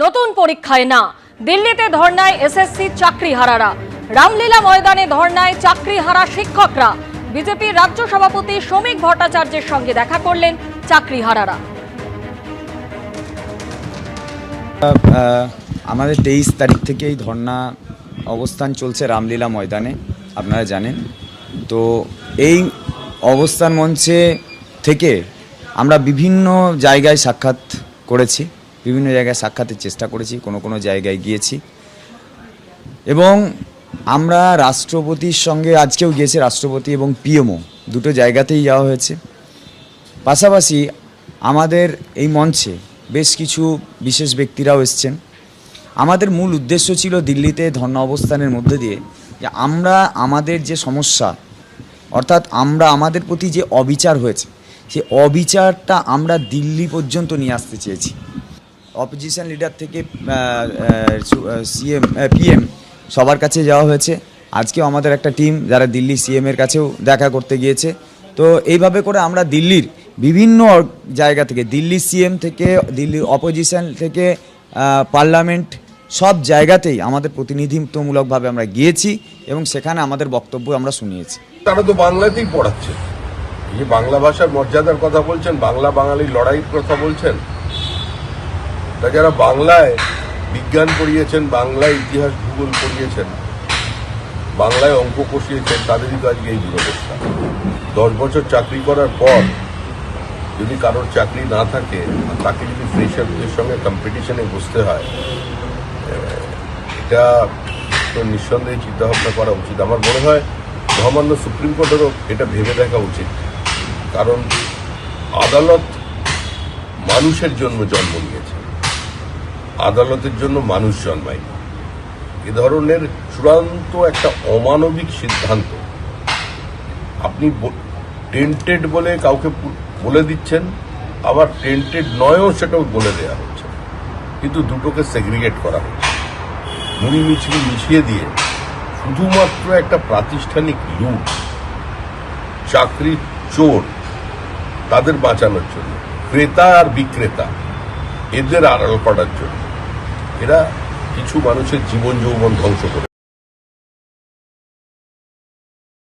নতুন পরীক্ষায় না, দিল্লিতে ধর্নায় এসএসসি চাকরিহারারা। রামলীলা ময়দানে ধর্নায় চাকরিহারা শিক্ষকরা। বিজেপির রাজ্য সভাপতি শ্রমিক ভট্টাচার্যের সঙ্গে দেখা করলেন চাকরিহারারা। আমাদের 23 তারিখ থেকে এই ধর্না অবস্থান চলছে রামলীলা ময়দানে, আপনারা জানেন। তো এই অবস্থান মঞ্চে থেকে আমরা বিভিন্ন জায়গায় সাক্ষাৎ করেছি, বিভিন্ন জায়গায় সাক্ষাতের চেষ্টা করেছি, কোনো জায়গায় গিয়েছি এবং আমরা রাষ্ট্রপতির সঙ্গে আজকেও গিয়েছি, রাষ্ট্রপতি এবং পিএমও দুটো জায়গাতেই যাওয়া হয়েছে। পাশাপাশি আমাদের এই মঞ্চে বেশ কিছু বিশেষ ব্যক্তিরাও এসছেন। আমাদের মূল উদ্দেশ্য ছিল দিল্লিতে ধর্ণা অবস্থানের মধ্যে দিয়ে যে আমরা আমাদের যে সমস্যা, অর্থাৎ আমাদের প্রতি যে অবিচার হয়েছে, সেই অবিচারটা আমরা দিল্লি পর্যন্ত নিয়ে আসতে চেয়েছি। অপোজিশন লিডার থেকে পিএম সবার কাছে যাওয়া হয়েছে। আজকেও আমাদের একটা টিম যারা দিল্লি সিএমের কাছেও দেখা করতে গিয়েছে। তো এইভাবে করে আমরা দিল্লির বিভিন্ন জায়গা থেকে, দিল্লি সিএম থেকে, দিল্লির অপোজিশন থেকে, পার্লামেন্ট, সব জায়গাতেই আমাদের প্রতিনিধিত্বমূলকভাবে আমরা গিয়েছি এবং সেখানে আমাদের বক্তব্য আমরা শুনিয়েছি। তারা তো বাংলাতেই পড়াচ্ছে, এই বাংলা ভাষার মর্যাদার কথা বলছেন, বাঙালির লড়াইয়ের কথা বলছেন। তা যারা বাংলায় বিজ্ঞান পড়িয়েছেন, বাংলায় ইতিহাস ভূগোল পড়িয়েছেন, বাংলায় অঙ্ক কষিয়েছেন, তাদেরই তো আজকে এই দুরবস্থা। 10 বছর চাকরি করার পর যদি কারোর চাকরি না থাকে, তাকে যদি ফ্রেশারদের সঙ্গে কম্পিটিশনে বসতে হয়, এটা তো নিঃসন্দেহে চিন্তাভাবনা করা উচিত। আমার মনে হয় মহামান্য সুপ্রিম কোর্টেরও এটা ভেবে দেখা উচিত, কারণ আদালত মানুষের জন্য জন্ম নিয়েছে, আদালতের জন্য মানুষ জন্মায়নি। এ ধরনের চূড়ান্ত একটা অমানবিক সিদ্ধান্ত, আপনি টেন্টেড বলে কাউকে বলে দিচ্ছেন, আবার টেন্টেড নয়ও সেটাও বলে দেওয়া হচ্ছে, কিন্তু দুটোকে সেগ্রিগেট করা হচ্ছে, মুড়ি মিছিয়ে মিশিয়ে দিয়ে শুধুমাত্র একটা প্রাতিষ্ঠানিক লুট, চাকরি চোর তাদের বাঁচানোর জন্য, ক্রেতা আর বিক্রেতা এদের আড়াল করার জন্য এরা কিছু মানুষের জীবন যৌবন ধ্বংস করে।